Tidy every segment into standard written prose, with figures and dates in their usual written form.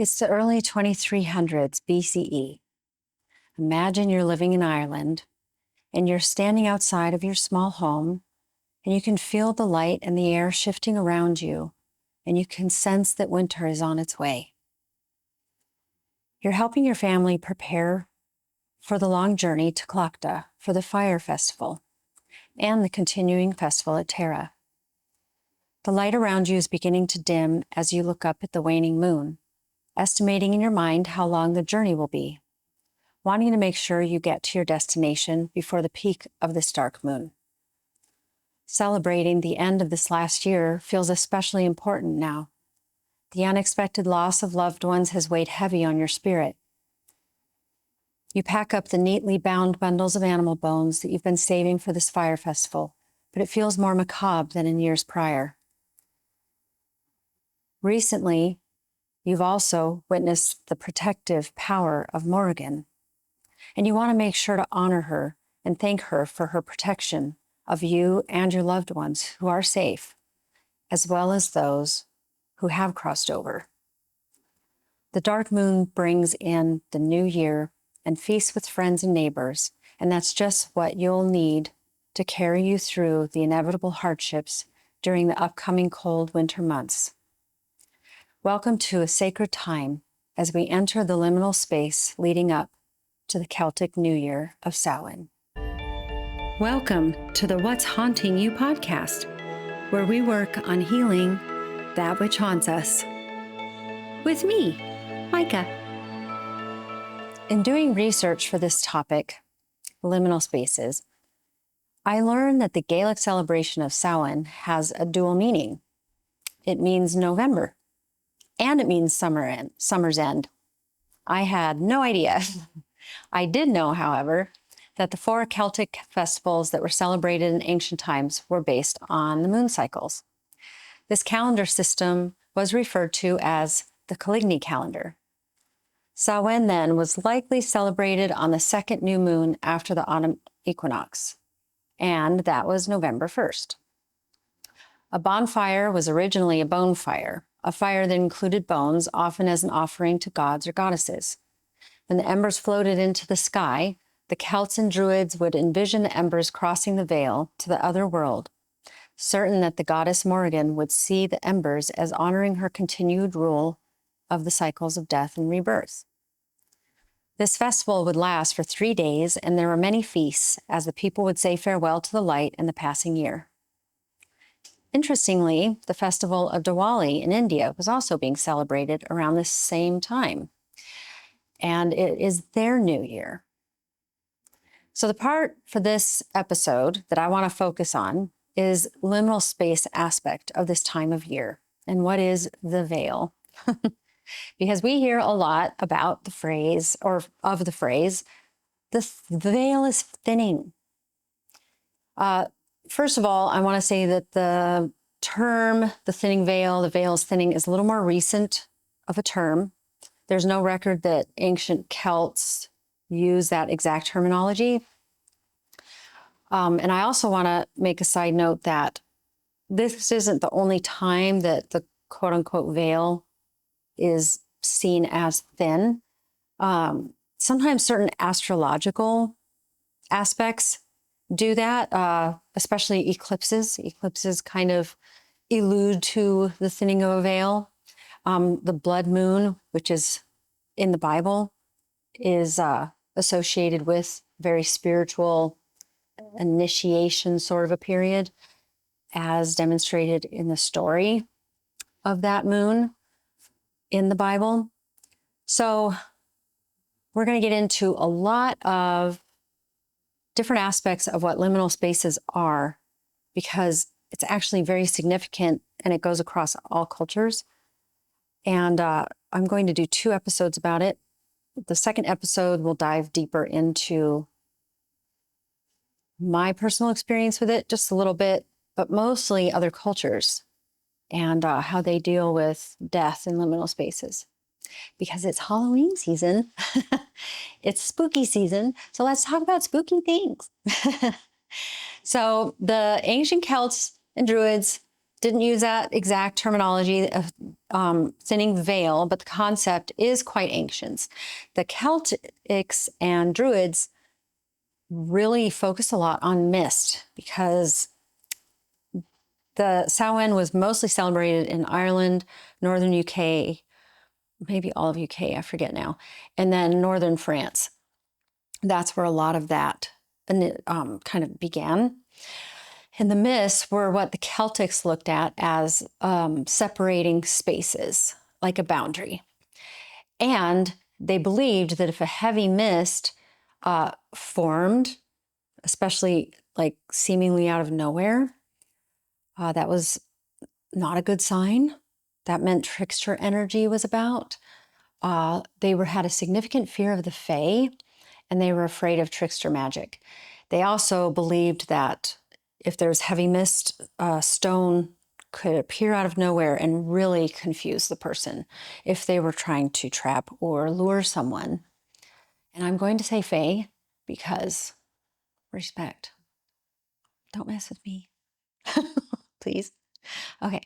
It's the early 2300s BCE. Imagine you're living in Ireland and you're standing outside of your small home and you can feel the light and the air shifting around you and you can sense that winter is on its way. You're helping your family prepare for the long journey to Clachta for the fire festival and the continuing festival at Tara. The light around you is beginning to dim as you look up at the waning moon, estimating in your mind how long the journey will be, wanting to make sure you get to your destination before the peak of this dark moon. Celebrating the end of this last year feels especially important now. The unexpected loss of loved ones has weighed heavy on your spirit. You pack up the neatly bound bundles of animal bones that you've been saving for this fire festival, but it feels more macabre than in years prior. Recently, you've also witnessed the protective power of Morrigan, and you want to make sure to honor her and thank her for her protection of you and your loved ones who are safe, as well as those who have crossed over. The dark moon brings in the new year and feasts with friends and neighbors, and that's just what you'll need to carry you through the inevitable hardships during the upcoming cold winter months. Welcome to a sacred time as we enter the liminal space leading up to the Celtic New Year of Samhain. Welcome to the What's Haunting You podcast, where we work on healing that which haunts us. With me, Micah. In doing research for this topic, liminal spaces, I learned that the Gaelic celebration of Samhain has a dual meaning. It means November, and it means summer's end. I had no idea. I did know, however, that the 4 Celtic festivals that were celebrated in ancient times were based on the moon cycles. This calendar system was referred to as the Caligny calendar. Samhain then was likely celebrated on the second new moon after the autumn equinox, and that was November 1st. A bonfire was originally a bone fire, a fire that included bones, often as an offering to gods or goddesses. When the embers floated into the sky, the Celts and Druids would envision the embers crossing the veil to the other world, certain that the goddess Morrigan would see the embers as honoring her continued rule of the cycles of death and rebirth. This festival would last for 3 days, and there were many feasts as the people would say farewell to the light and the passing year. Interestingly, the festival of Diwali in India was also being celebrated around the same time, and it is their new year. So the part for this episode that I want to focus on is liminal space aspect of this time of year, and what is the veil? Because we hear a lot about the phrase, or of the phrase, the veil is thinning. First of all, I want to say that the term, the thinning veil, the veil is thinning, is a little more recent of a term. There's no record that ancient Celts use that exact terminology. And I also want to make a side note that this isn't the only time that the quote-unquote veil is seen as thin. Sometimes certain astrological aspects do that, especially eclipses. Eclipses kind of allude to the thinning of a veil. The blood moon, which is in the Bible, is associated with very spiritual initiation sort of a period, as demonstrated in the story of that moon in the Bible. So we're going to get into a lot of different aspects of what liminal spaces are, because it's actually very significant and it goes across all cultures. And I'm going to do 2 episodes about it. The second episode will dive deeper into my personal experience with it, just a little bit, but mostly other cultures and how they deal with death in liminal spaces. Because it's Halloween season, it's spooky season, so let's talk about spooky things. So the ancient Celts and Druids didn't use that exact terminology of thinning veil, but the concept is quite ancient. The Celtics and Druids really focused a lot on mist because the Samhain was mostly celebrated in Ireland, northern UK, maybe all of UK, I forget now, and then northern France. That's where a lot of that kind of began. And the mists were what the Celtics looked at as separating spaces, like a boundary. And they believed that if a heavy mist formed, especially like seemingly out of nowhere, that was not a good sign. That meant trickster energy was about. They had a significant fear of the Fae, and they were afraid of trickster magic. They also believed that if there's heavy mist, stone could appear out of nowhere and really confuse the person if they were trying to trap or lure someone. And I'm going to say Fae because respect. Don't mess with me. Please. Okay.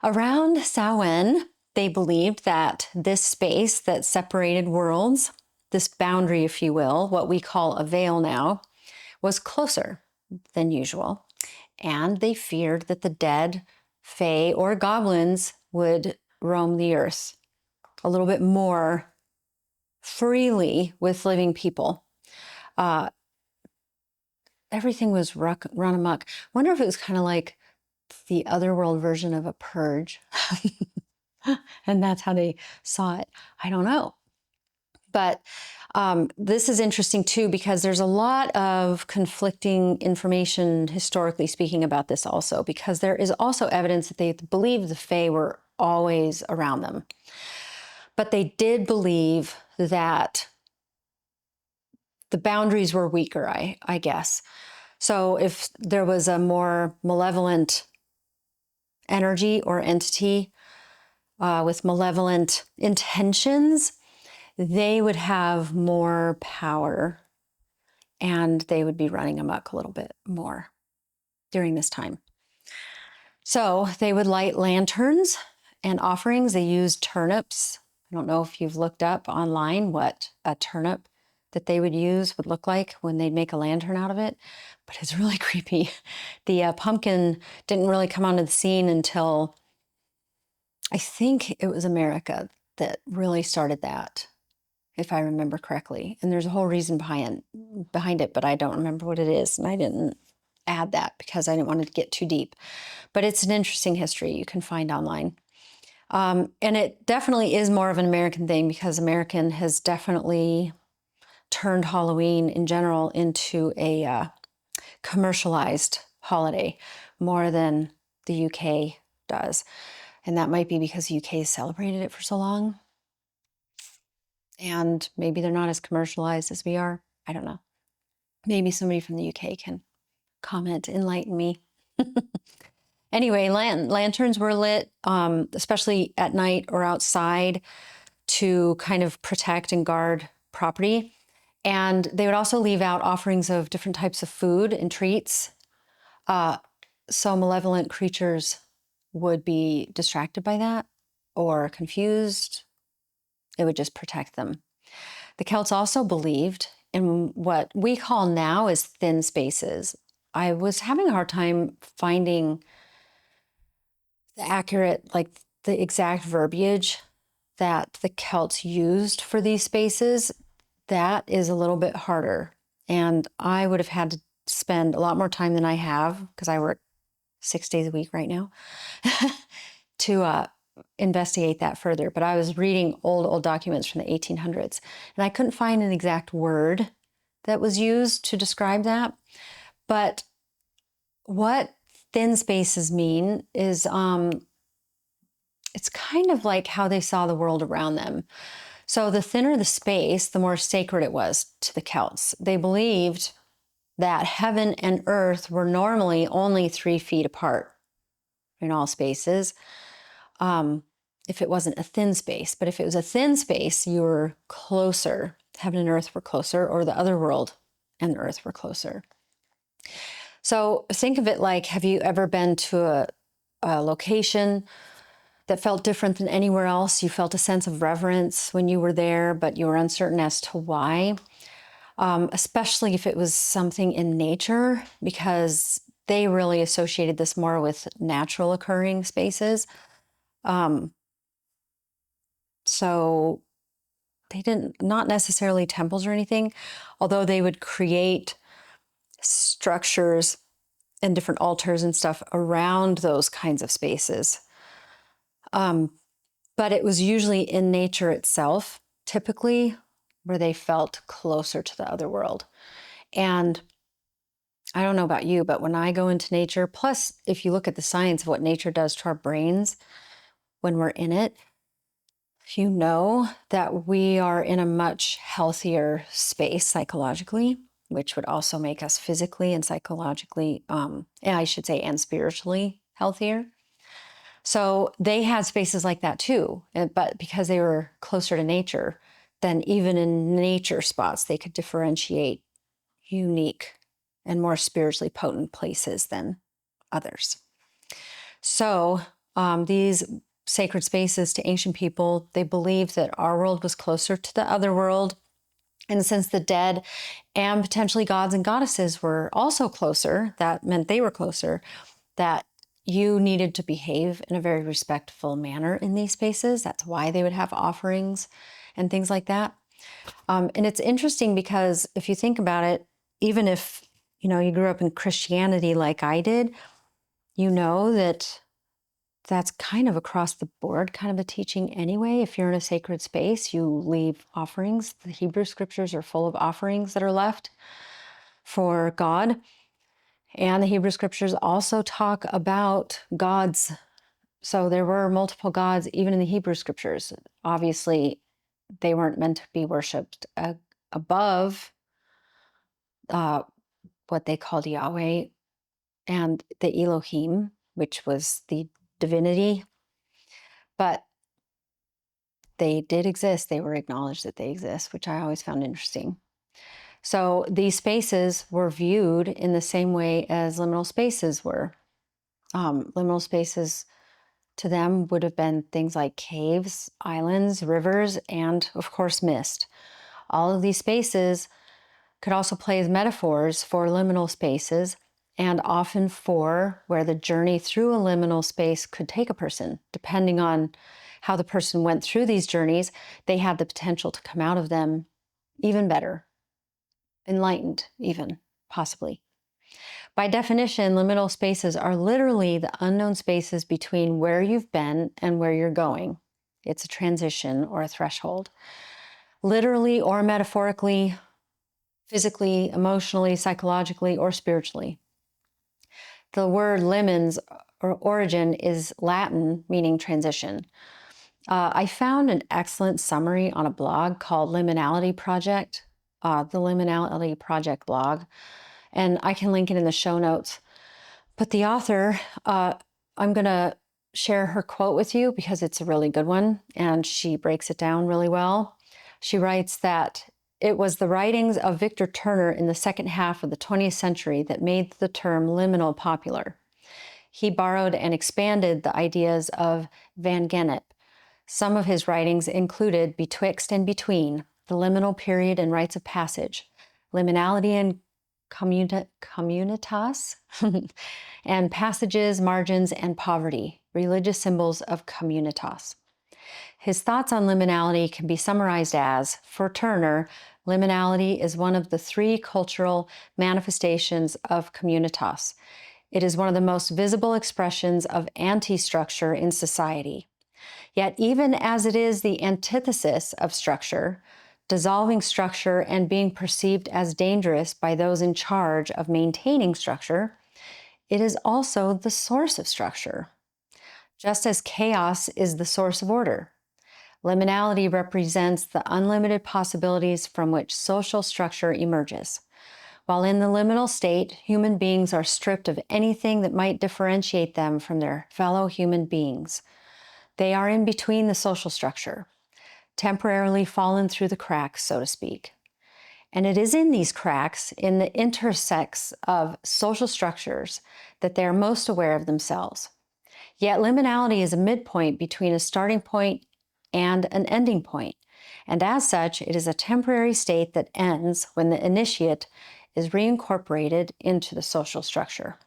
Around Samhain, they believed that this space that separated worlds, this boundary, if you will, what we call a veil now, was closer than usual. And they feared that the dead, fae, or goblins would roam the earth a little bit more freely with living people. Everything was run amok. Wonder if it was kind of like the otherworld version of a purge. And that's how they saw it. I don't know. But this is interesting too, because there's a lot of conflicting information, historically speaking, about this also, because there is also evidence that they believed the Fae were always around them. But they did believe that the boundaries were weaker, I guess. So if there was a more malevolent energy or entity with malevolent intentions, they would have more power and they would be running amok a little bit more during this time. So they would light lanterns and offerings. They used turnips. I don't know if you've looked up online what a turnip that they would use would look like when they'd make a lantern out of it, but it's really creepy. The pumpkin didn't really come onto the scene until I think it was America that really started that, if I remember correctly. And there's a whole reason behind it, but I don't remember what it is. And I didn't add that because I didn't want to get too deep. But it's an interesting history you can find online. And it definitely is more of an American thing because American has definitely turned Halloween in general into a commercialized holiday more than the UK does. And that might be because the UK has celebrated it for so long. And maybe they're not as commercialized as we are. I don't know. Maybe somebody from the UK can comment, enlighten me. Anyway, lanterns were lit, especially at night or outside, to kind of protect and guard property. And they would also leave out offerings of different types of food and treats. So malevolent creatures would be distracted by that or confused. It would just protect them. The Celts also believed in what we call now as thin spaces. I was having a hard time finding the accurate, like the exact verbiage that the Celts used for these spaces. That is a little bit harder. And I would have had to spend a lot more time than I have, because I work 6 days a week right now, to investigate that further. But I was reading old documents from the 1800s, and I couldn't find an exact word that was used to describe that. But what thin spaces mean is it's kind of like how they saw the world around them. So the thinner the space, the more sacred it was to the Celts. They believed that heaven and earth were normally only 3 feet apart in all spaces, if it wasn't a thin space. But if it was a thin space, you were closer. Heaven and earth were closer, or the other world and the earth were closer. So think of it like, have you ever been to a location that felt different than anywhere else. You felt a sense of reverence when you were there, but you were uncertain as to why, especially if it was something in nature, because they really associated this more with natural occurring spaces. So they didn't, not necessarily temples or anything, although they would create structures and different altars and stuff around those kinds of spaces. But it was usually in nature itself, typically, where they felt closer to the other world. And I don't know about you, but when I go into nature, plus if you look at the science of what nature does to our brains when we're in it, you know that we are in a much healthier space psychologically, which would also make us physically and psychologically, and I should say, and spiritually healthier. So they had spaces like that too, but because they were closer to nature, then even in nature spots, they could differentiate unique and more spiritually potent places than others. So these sacred spaces to ancient people, they believed that our world was closer to the other world. And since the dead and potentially gods and goddesses were also closer, that meant they were closer, that you needed to behave in a very respectful manner in these spaces. That's why they would have offerings and things like that. And it's interesting because if you think about it, even if, you grew up in Christianity like I did, you know that that's kind of across the board kind of a teaching anyway. If you're in a sacred space, you leave offerings. The Hebrew scriptures are full of offerings that are left for God. And the Hebrew scriptures also talk about gods. So there were multiple gods even in the Hebrew scriptures. Obviously, they weren't meant to be worshipped above what they called Yahweh and the Elohim, which was the divinity. But they did exist. They were acknowledged that they exist, which I always found interesting. So these spaces were viewed in the same way as liminal spaces were. Liminal spaces to them would have been things like caves, islands, rivers, and of course, mist. All of these spaces could also play as metaphors for liminal spaces and often for where the journey through a liminal space could take a person. Depending on how the person went through these journeys, they had the potential to come out of them even better, enlightened even, possibly. By definition, liminal spaces are literally the unknown spaces between where you've been and where you're going. It's a transition or a threshold. Literally or metaphorically, physically, emotionally, psychologically, or spiritually. The word limens or origin is Latin, meaning transition. I found an excellent summary on a blog called Liminality Project, the Liminality Project blog, and I can link it in the show notes. But the author, I'm going to share her quote with you because it's a really good one, and she breaks it down really well. She writes that it was the writings of Victor Turner in the second half of the 20th century that made the term liminal popular. He borrowed and expanded the ideas of Van Gennep. Some of his writings included Betwixt and Between, The Liminal Period and Rites of Passage, Liminality and Communitas, and Passages, Margins, and Poverty, Religious Symbols of Communitas. His thoughts on liminality can be summarized as, for Turner, liminality is one of the three cultural manifestations of communitas. It is one of the most visible expressions of anti-structure in society. Yet even as it is the antithesis of structure, dissolving structure and being perceived as dangerous by those in charge of maintaining structure, it is also the source of structure. Just as chaos is the source of order, liminality represents the unlimited possibilities from which social structure emerges. While in the liminal state, human beings are stripped of anything that might differentiate them from their fellow human beings. They are in between the social structure, temporarily fallen through the cracks, so to speak. And it is in these cracks, in the intersects of social structures, that they are most aware of themselves. Yet liminality is a midpoint between a starting point and an ending point. And as such, it is a temporary state that ends when the initiate is reincorporated into the social structure.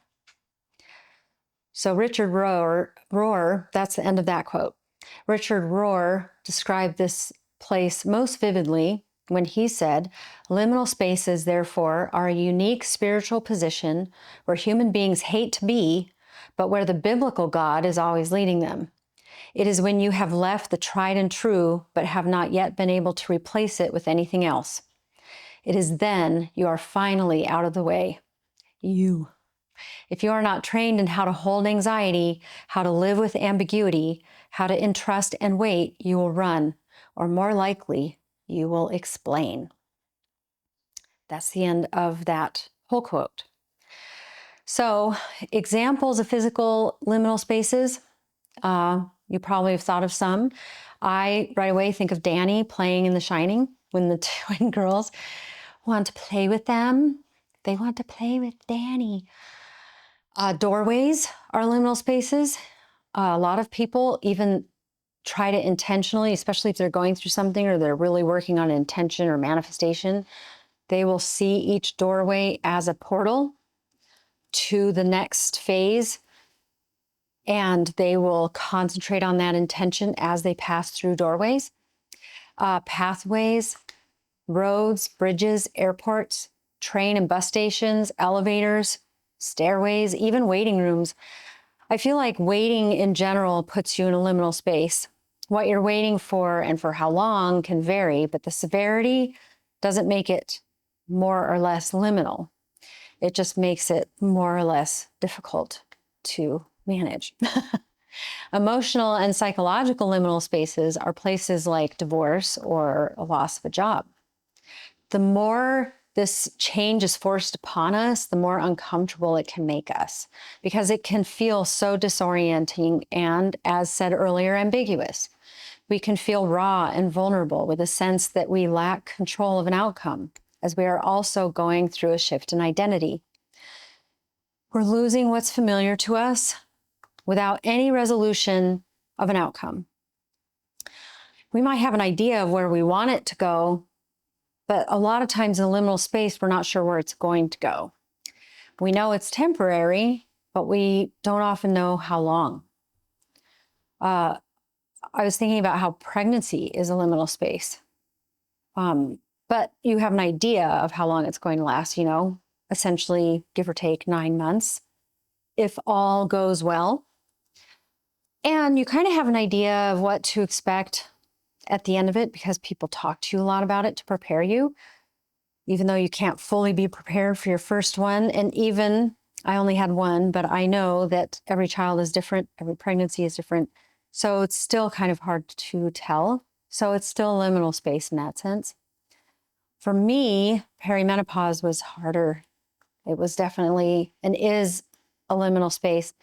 So Richard Rohr, that's the end of that quote. Richard Rohr described this place most vividly when he said, liminal spaces, therefore, are a unique spiritual position where human beings hate to be, but where the biblical God is always leading them. It is when you have left the tried and true, but have not yet been able to replace it with anything else. It is then you are finally out of the way. If you are not trained in how to hold anxiety, how to live with ambiguity, how to entrust and wait, you will run, or more likely, you will explain. That's the end of that whole quote. So, examples of physical liminal spaces, you probably have thought of some. I right away think of Danny playing in The Shining when the twin girls want to play with them. They want to play with Danny. Doorways are liminal spaces. A lot of people even try to intentionally, especially if they're going through something or they're really working on intention or manifestation, they will see each doorway as a portal to the next phase, and they will concentrate on that intention as they pass through doorways. Pathways, roads, bridges, airports, train and bus stations, elevators, stairways, even waiting rooms. I feel like waiting in general puts you in a liminal space. What you're waiting for and for how long can vary, but the severity doesn't make it more or less liminal. It just makes it more or less difficult to manage. Emotional and psychological liminal spaces are places like divorce or a loss of a job. The more this change is forced upon us, the more uncomfortable it can make us, because it can feel so disorienting and, as said earlier, ambiguous. We can feel raw and vulnerable with a sense that we lack control of an outcome, as we are also going through a shift in identity. We're losing what's familiar to us without any resolution of an outcome. We might have an idea of where we want it to go, but a lot of times in a liminal space, we're not sure where it's going to go. We know it's temporary, but we don't often know how long. I was thinking about how pregnancy is a liminal space. But you have an idea of how long it's going to last, essentially give or take 9 months, if all goes well. And you kind of have an idea of what to expect at the end of it because people talk to you a lot about it to prepare you, even though you can't fully be prepared for your first one. And even, I only had one, but I know that every child is different, every pregnancy is different. So it's still kind of hard to tell. So it's still a liminal space in that sense. For me, perimenopause was harder. It was definitely and is a liminal space.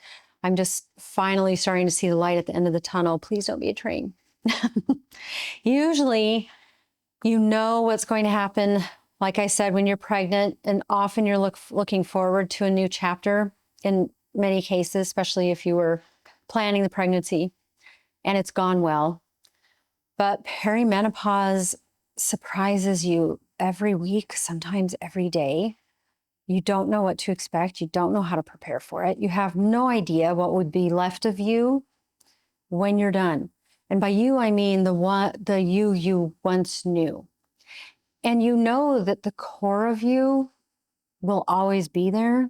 I'm just finally starting to see the light at the end of the tunnel. Please don't be a train. Usually, you know what's going to happen, like I said, when you're pregnant, and often you're looking forward to a new chapter in many cases, especially if you were planning the pregnancy and it's gone well. But perimenopause surprises you every week, sometimes every day. You don't know what to expect. You don't know how to prepare for it. You have no idea what would be left of you when you're done. And by you, I mean the you once knew. And you know that the core of you will always be there.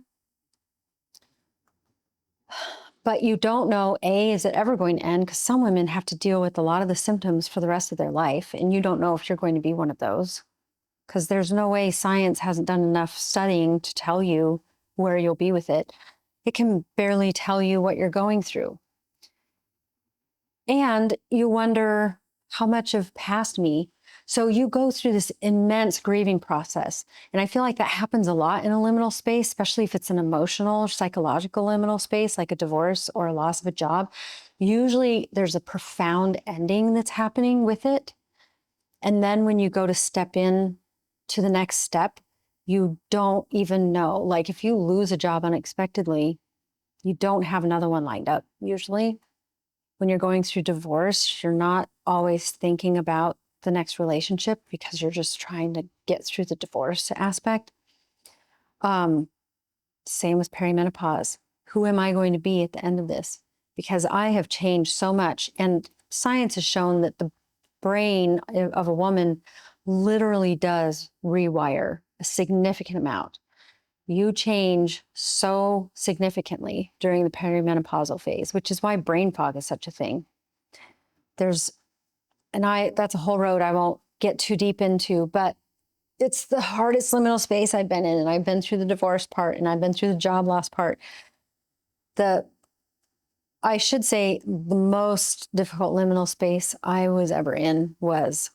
But you don't know, A, is it ever going to end? Because some women have to deal with a lot of the symptoms for the rest of their life. And you don't know if you're going to be one of those. Because there's no way science hasn't done enough studying to tell you where you'll be with it. It can barely tell you what you're going through. And you wonder how much of past me. So you go through this immense grieving process. And I feel like that happens a lot in a liminal space, especially if it's an emotional or psychological liminal space, like a divorce or a loss of a job. Usually there's a profound ending that's happening with it. And then when you go to step in to the next step, you don't even know. Like if you lose a job unexpectedly, You don't have another one lined up. Usually when you're going through divorce, you're not always thinking about the next relationship because you're just trying to get through the divorce aspect. Same with perimenopause. Who am I going to be at the end of this? Because I have changed so much. And science has shown that the brain of a woman literally does rewire a significant amount. You change so significantly during the perimenopausal phase, which is why brain fog is such a thing. That's a whole road I won't get too deep into, but it's the hardest liminal space I've been in. And I've been through the divorce part and I've been through the job loss part. I should say the most difficult liminal space I was ever in was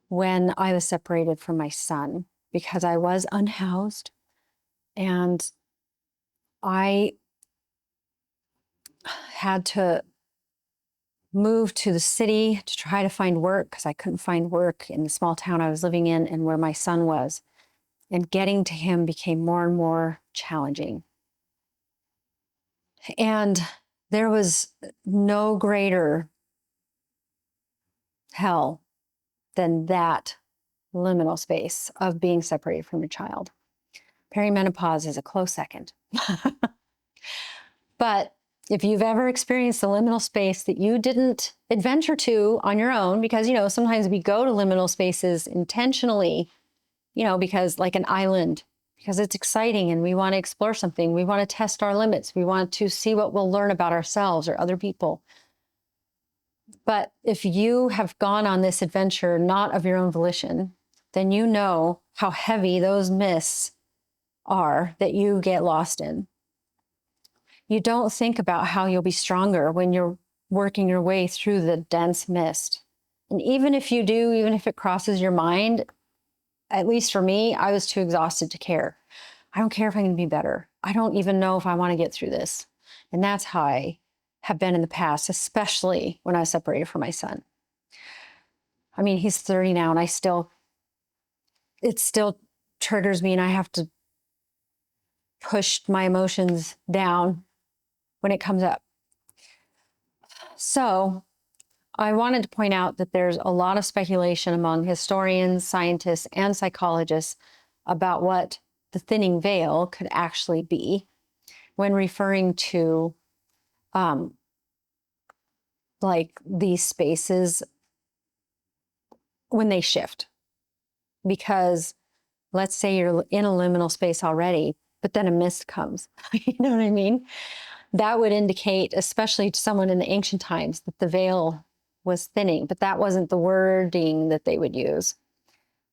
when I was separated from my son, because I was unhoused and I had to move to the city to try to find work because I couldn't find work in the small town I was living in and where my son was. And getting to him became more and more challenging. And there was no greater hell than that liminal space of being separated from your child. Perimenopause is a close second. But if you've ever experienced a liminal space that you didn't adventure to on your own, because, sometimes we go to liminal spaces intentionally, because like an island, because it's exciting and we want to explore something. We want to test our limits. We want to see what we'll learn about ourselves or other people. But if you have gone on this adventure not of your own volition, then you know how heavy those mists are that you get lost in. You don't think about how you'll be stronger when you're working your way through the dense mist. And even if you do, even if it crosses your mind, at least for me, I was too exhausted to care. I don't care if I'm going to be better. I don't even know if I want to get through this. And that's how I have been in the past, especially when I was separated from my son. I mean, he's 30 now, and it still triggers me, and I have to push my emotions down when it comes up. So I wanted to point out that there's a lot of speculation among historians, scientists, and psychologists about what the thinning veil could actually be when referring to like these spaces when they shift. Because let's say you're in a liminal space already, but then a mist comes. You know what I mean? That would indicate, especially to someone in the ancient times, that the veil was thinning, but that wasn't the wording that they would use.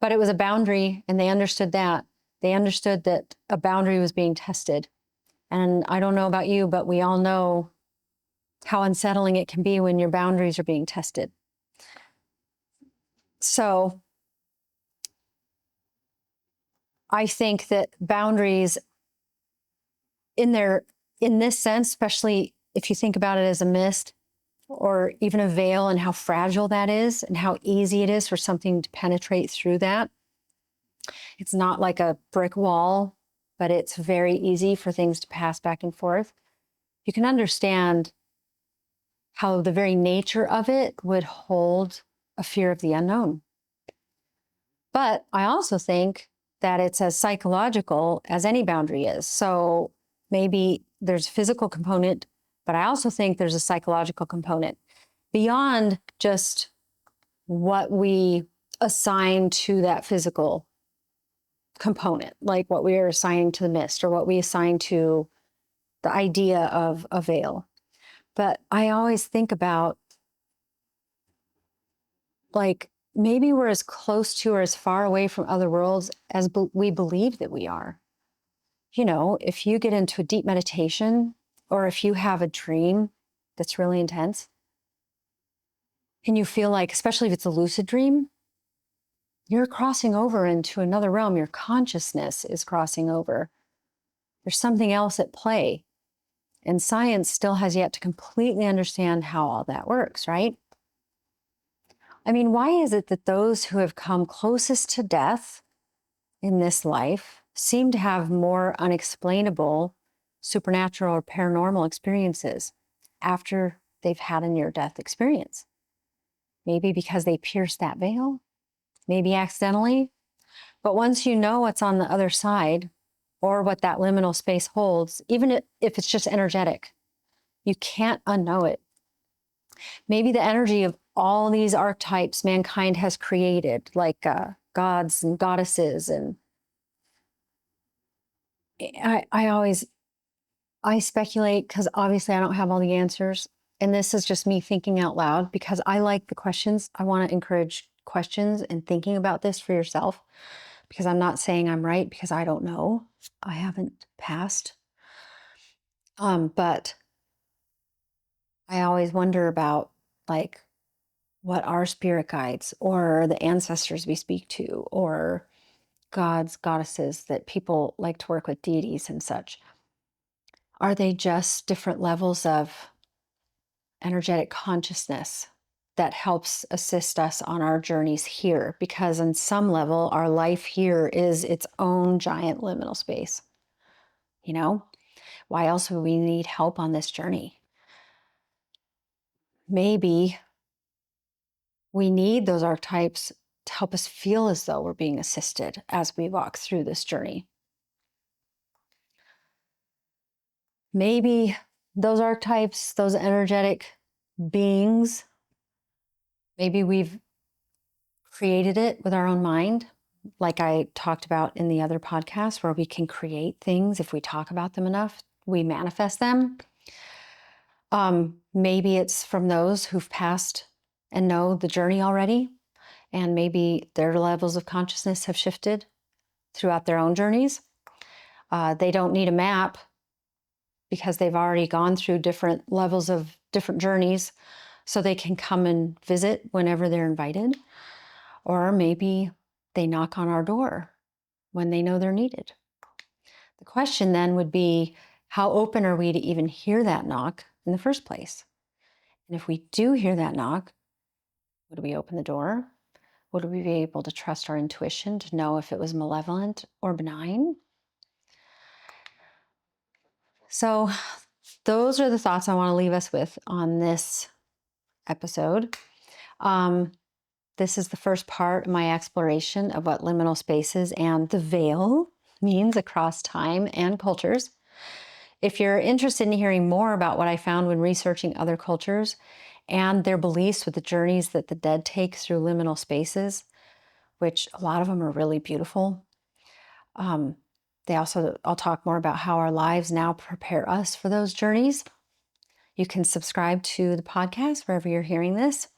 But it was a boundary, and they understood that. They understood that a boundary was being tested. And I don't know about you, but we all know how unsettling it can be when your boundaries are being tested. So I think that boundaries in this sense, especially if you think about it as a mist or even a veil and how fragile that is and how easy it is for something to penetrate through that. It's not like a brick wall, but it's very easy for things to pass back and forth. You can understand how the very nature of it would hold a fear of the unknown. But I also think that it's as psychological as any boundary is. So maybe there's a physical component, but I also think there's a psychological component beyond just what we assign to that physical component, like what we are assigning to the mist or what we assign to the idea of a veil. But I always think about, like, maybe we're as close to or as far away from other worlds as we believe that we are. If you get into a deep meditation or if you have a dream that's really intense and you feel like, especially if it's a lucid dream, you're crossing over into another realm. Your consciousness is crossing over. There's something else at play. And science still has yet to completely understand how all that works, right? I mean, why is it that those who have come closest to death in this life seem to have more unexplainable supernatural or paranormal experiences after they've had a near-death experience. Maybe because they pierced that veil, maybe accidentally. But once you know what's on the other side or what that liminal space holds, even if it's just energetic, you can't unknow it. Maybe the energy of all these archetypes mankind has created, like gods and goddesses. And I speculate because obviously I don't have all the answers. And this is just me thinking out loud because I like the questions. I want to encourage questions and thinking about this for yourself, because I'm not saying I'm right because I don't know. I haven't passed. But I always wonder about, like, what our spirit guides or the ancestors we speak to or gods, goddesses that people like to work with, deities and such. Are they just different levels of energetic consciousness that helps assist us on our journeys here? Because on some level, our life here is its own giant liminal space. You know, why else would we need help on this journey? Maybe we need those archetypes to help us feel as though we're being assisted as we walk through this journey. Maybe those archetypes, those energetic beings, maybe we've created it with our own mind, like I talked about in the other podcast, where we can create things if we talk about them enough, we manifest them. Maybe it's from those who've passed and know the journey already, and maybe their levels of consciousness have shifted throughout their own journeys. They don't need a map because they've already gone through different levels of different journeys, so they can come and visit whenever they're invited. Or maybe they knock on our door when they know they're needed. The question then would be, how open are we to even hear that knock in the first place? And if we do hear that knock, would we open the door? Would we be able to trust our intuition to know if it was malevolent or benign? So those are the thoughts I want to leave us with on this episode. This is the first part of my exploration of what liminal spaces and the veil means across time and cultures. If you're interested in hearing more about what I found when researching other cultures and their beliefs with the journeys that the dead take through liminal spaces, which a lot of them are really beautiful. I'll talk more about how our lives now prepare us for those journeys. You can subscribe to the podcast wherever you're hearing this.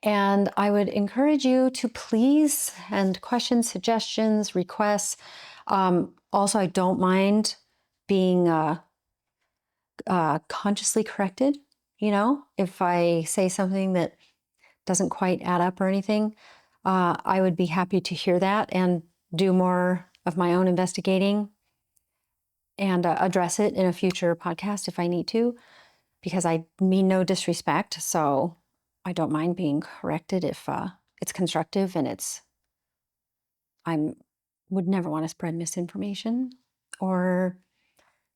And I would encourage you to please send questions, suggestions, requests. Also, I don't mind being consciously corrected. You know, if I say something that doesn't quite add up or anything, I would be happy to hear that and do more of my own investigating and address it in a future podcast if I need to, because I mean no disrespect. So I don't mind being corrected if it's constructive, and would never want to spread misinformation or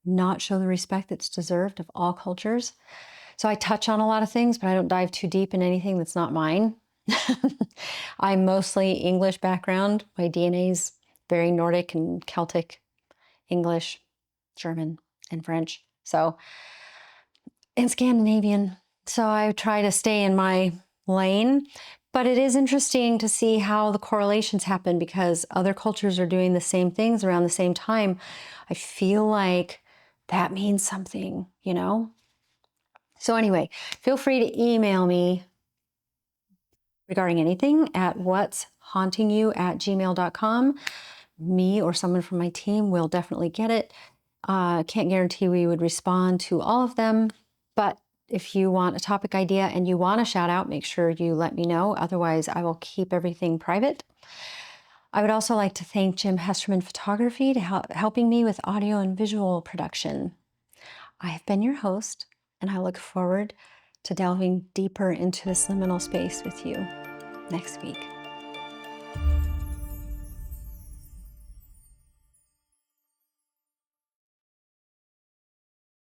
not show the respect that's deserved of all cultures. So I touch on a lot of things, but I don't dive too deep in anything that's not mine. I'm mostly English background. My DNA's very Nordic and Celtic, English, German, and French. And Scandinavian. So I try to stay in my lane. But it is interesting to see how the correlations happen because other cultures are doing the same things around the same time. I feel like that means something, you know? So anyway, feel free to email me regarding anything at what'shauntingyou@gmail.com. Me or someone from my team will definitely get it. Can't guarantee we would respond to all of them, but if you want a topic idea and you want a shout out, make sure you let me know. Otherwise, I will keep everything private. I would also like to thank Jim Hesterman Photography to helping me with audio and visual production. I have been your host, and I look forward to delving deeper into this liminal space with you next week.